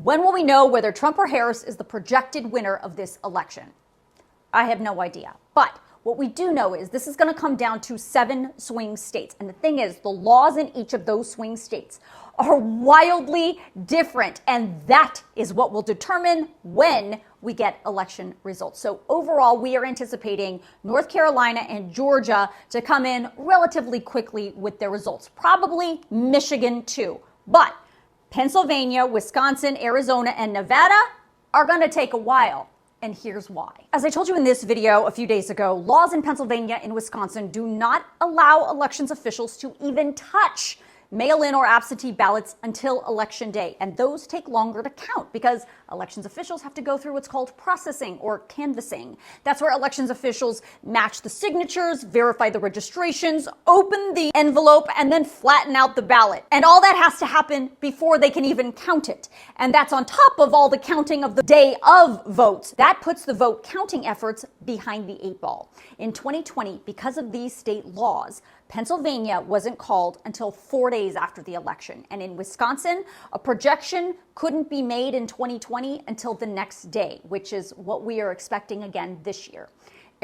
When will we know whether Trump or Harris is the projected winner of this election? I have no idea. But what we do know is this is going to come down to 7 swing states. And the thing is, the laws in each of those swing states are wildly different. And that is what will determine when we get election results. So overall, we are anticipating North Carolina and Georgia to come in relatively quickly with their results. Probably Michigan too. But Pennsylvania, Wisconsin, Arizona, and Nevada are going to take a while. And here's why. As I told you in this video a few days ago, laws in Pennsylvania and Wisconsin do not allow elections officials to even touch mail-in or absentee ballots until election day. And those take longer to count because elections officials have to go through what's called processing or canvassing. That's where elections officials match the signatures, verify the registrations, open the envelope, and then flatten out the ballot. And all that has to happen before they can even count it. And that's on top of all the counting of the day of votes. That puts the vote counting efforts behind the 8 ball. In 2020, because of these state laws, Pennsylvania wasn't called until 4 days after the election. And in Wisconsin, a projection couldn't be made in 2020 until the next day, which is what we are expecting again this year.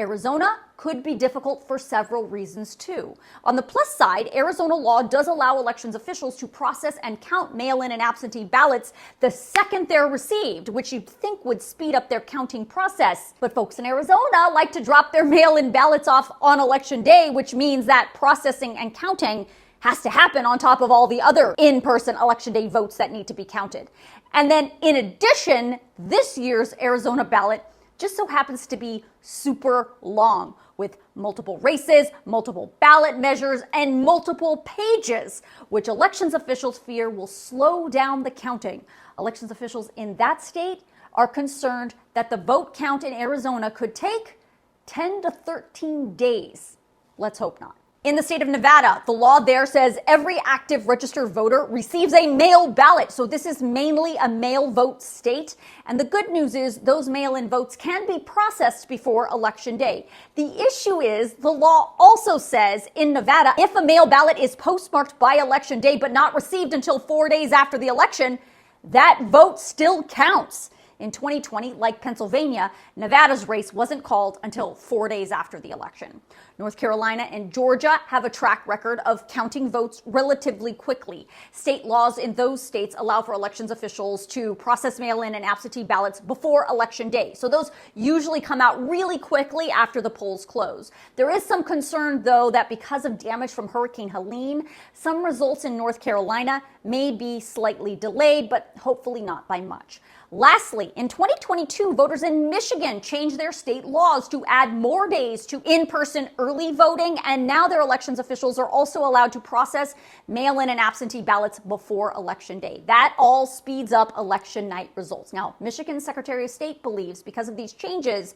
Arizona could be difficult for several reasons too. On the plus side, Arizona law does allow elections officials to process and count mail-in and absentee ballots the second they're received, which you'd think would speed up their counting process. But folks in Arizona like to drop their mail-in ballots off on election day, which means that processing and counting has to happen on top of all the other in-person election day votes that need to be counted. And then in addition, this year's Arizona ballot just so happens to be super long with multiple races, multiple ballot measures, and multiple pages, which elections officials fear will slow down the counting. Elections officials in that state are concerned that the vote count in Arizona could take 10 to 13 days. Let's hope not. In the state of Nevada, the law there says every active registered voter receives a mail ballot. So this is mainly a mail vote state. And the good news is those mail-in votes can be processed before election day. The issue is the law also says in Nevada, if a mail ballot is postmarked by election day but not received until 4 days after the election, that vote still counts. In 2020, like Pennsylvania, Nevada's race wasn't called until 4 days after the election. North Carolina and Georgia have a track record of counting votes relatively quickly. State laws in those states allow for elections officials to process mail-in and absentee ballots before election day. So those usually come out really quickly after the polls close. There is some concern, though, that because of damage from Hurricane Helene, some results in North Carolina may be slightly delayed, but hopefully not by much. Lastly, in 2022, voters in Michigan changed their state laws to add more days to in-person early voting, and now their elections officials are also allowed to process mail-in and absentee ballots before election day. That all speeds up election night results. Now, Michigan's Secretary of State believes because of these changes,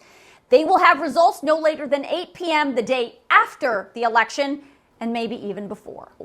they will have results no later than 8 p.m. the day after the election, and maybe even before.